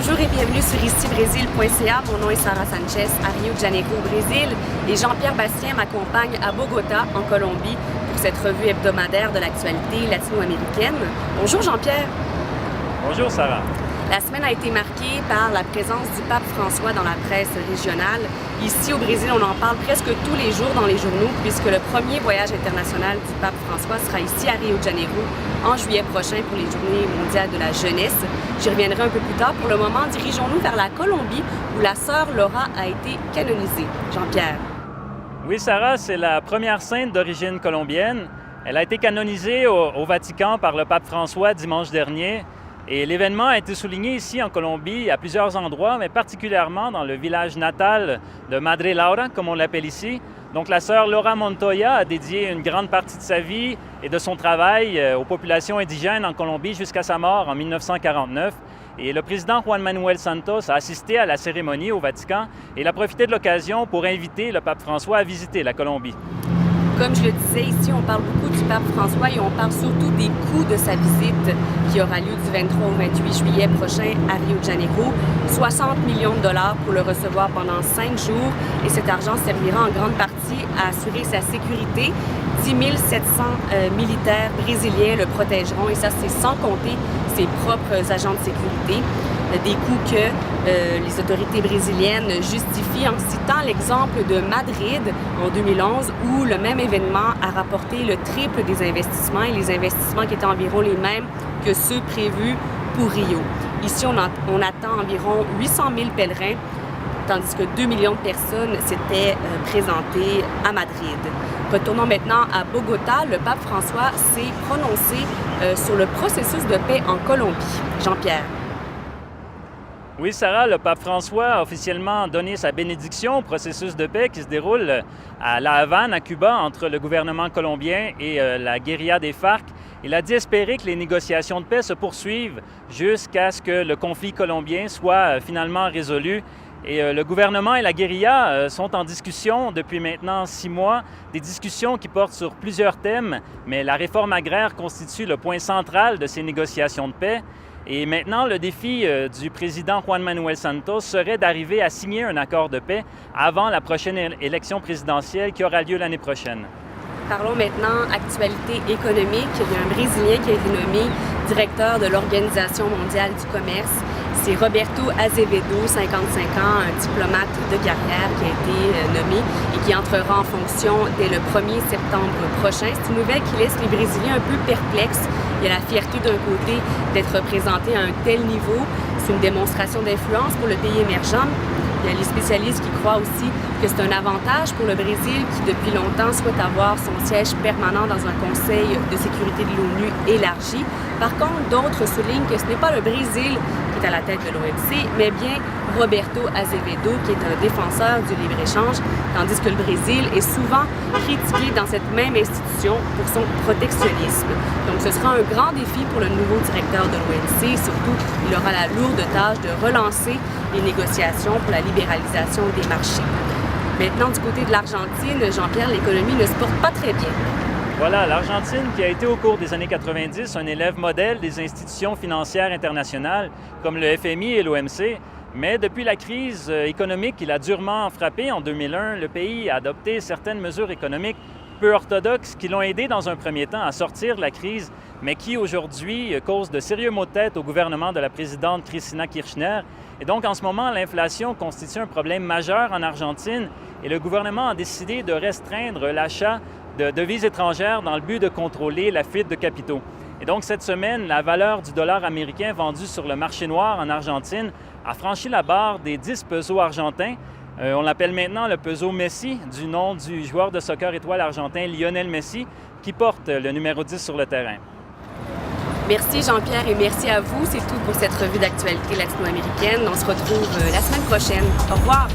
Bonjour et bienvenue sur icibrésil.ca. Mon nom est Sarah Sanchez à Rio de Janeiro au Brésil et Jean-Pierre Bastien m'accompagne à Bogota en Colombie pour cette revue hebdomadaire de l'actualité latino-américaine. Bonjour Jean-Pierre. Bonjour Sarah. La semaine a été marquée par la présence du pape François dans la presse régionale. Ici au Brésil, on en parle presque tous les jours dans les journaux puisque le premier voyage international du pape François sera ici à Rio de Janeiro en juillet prochain pour les Journées mondiales de la jeunesse. J'y reviendrai un peu plus tard. Pour le moment, dirigeons-nous vers la Colombie où la sœur Laura a été canonisée. Jean-Pierre. Oui Sarah, c'est la première sainte d'origine colombienne. Elle a été canonisée au Vatican par le pape François dimanche dernier. Et l'événement a été souligné ici en Colombie à plusieurs endroits, mais particulièrement dans le village natal de Madre Laura, comme on l'appelle ici. Donc la sœur Laura Montoya a dédié une grande partie de sa vie et de son travail aux populations indigènes en Colombie jusqu'à sa mort en 1949. Et le président Juan Manuel Santos a assisté à la cérémonie au Vatican et il a profité de l'occasion pour inviter le pape François à visiter la Colombie. Comme je le disais, ici, on parle beaucoup du pape François et on parle surtout des coûts de sa visite qui aura lieu du 23 au 28 juillet prochain à Rio de Janeiro. 60 millions de dollars pour le recevoir pendant 5 jours et cet argent servira en grande partie à assurer sa sécurité. 10 700 militaires brésiliens le protégeront et ça, c'est sans compter ses propres agents de sécurité. Des coûts que les autorités brésiliennes justifient en citant l'exemple de Madrid en 2011 où le même événement a rapporté le triple des investissements et les investissements qui étaient environ les mêmes que ceux prévus pour Rio. Ici, on attend environ 800 000 pèlerins tandis que 2 millions de personnes s'étaient présentées à Madrid. Retournons maintenant à Bogota. Le pape François s'est prononcé sur le processus de paix en Colombie. Jean-Pierre. Oui, Sarah, le pape François a officiellement donné sa bénédiction au processus de paix qui se déroule à La Havane, à Cuba, entre le gouvernement colombien et la guérilla des FARC. Il a dit espérer que les négociations de paix se poursuivent jusqu'à ce que le conflit colombien soit finalement résolu. Et le gouvernement et la guérilla sont en discussion depuis maintenant 6 mois, des discussions qui portent sur plusieurs thèmes, mais la réforme agraire constitue le point central de ces négociations de paix. Et maintenant, le défi du président Juan Manuel Santos serait d'arriver à signer un accord de paix avant la prochaine élection présidentielle qui aura lieu l'année prochaine. Parlons maintenant actualité économique. Il y a un Brésilien qui a été nommé directeur de l'Organisation mondiale du commerce. C'est Roberto Azevedo, 55 ans, un diplomate de carrière qui a été nommé et qui entrera en fonction dès le 1er septembre prochain. C'est une nouvelle qui laisse les Brésiliens un peu perplexes. Il y a la fierté d'un côté d'être représenté à un tel niveau. C'est une démonstration d'influence pour le pays émergent. Il y a les spécialistes qui croient aussi que c'est un avantage pour le Brésil qui, depuis longtemps, souhaite avoir son siège permanent dans un conseil de sécurité de l'ONU élargi. Par contre, d'autres soulignent que ce n'est pas le Brésil qui est à la tête de l'OMC, mais bien Roberto Azevedo, qui est un défenseur du libre-échange, tandis que le Brésil est souvent critiqué dans cette même institution pour son protectionnisme. Donc, ce sera un grand défi pour le nouveau directeur de l'OMC. Surtout, il aura la lourde tâche de relancer les négociations pour la libéralisation des marchés. Maintenant, du côté de l'Argentine, Jean-Pierre, l'économie ne se porte pas très bien. Voilà, l'Argentine qui a été au cours des années 90 un élève modèle des institutions financières internationales comme le FMI et l'OMC. Mais depuis la crise économique qui l'a durement frappé en 2001, le pays a adopté certaines mesures économiques peu orthodoxes qui l'ont aidé dans un premier temps à sortir de la crise, mais qui aujourd'hui causent de sérieux maux de tête au gouvernement de la présidente Cristina Kirchner. Et donc en ce moment, l'inflation constitue un problème majeur en Argentine et le gouvernement a décidé de restreindre l'achat de devises étrangères dans le but de contrôler la fuite de capitaux. Et donc cette semaine, la valeur du dollar américain vendu sur le marché noir en Argentine a franchi la barre des 10 pesos argentins. On l'appelle maintenant le peso Messi, du nom du joueur de soccer étoile argentin Lionel Messi, qui porte le numéro 10 sur le terrain. Merci Jean-Pierre et merci à vous. C'est tout pour cette revue d'actualité latino-américaine. On se retrouve la semaine prochaine. Au revoir!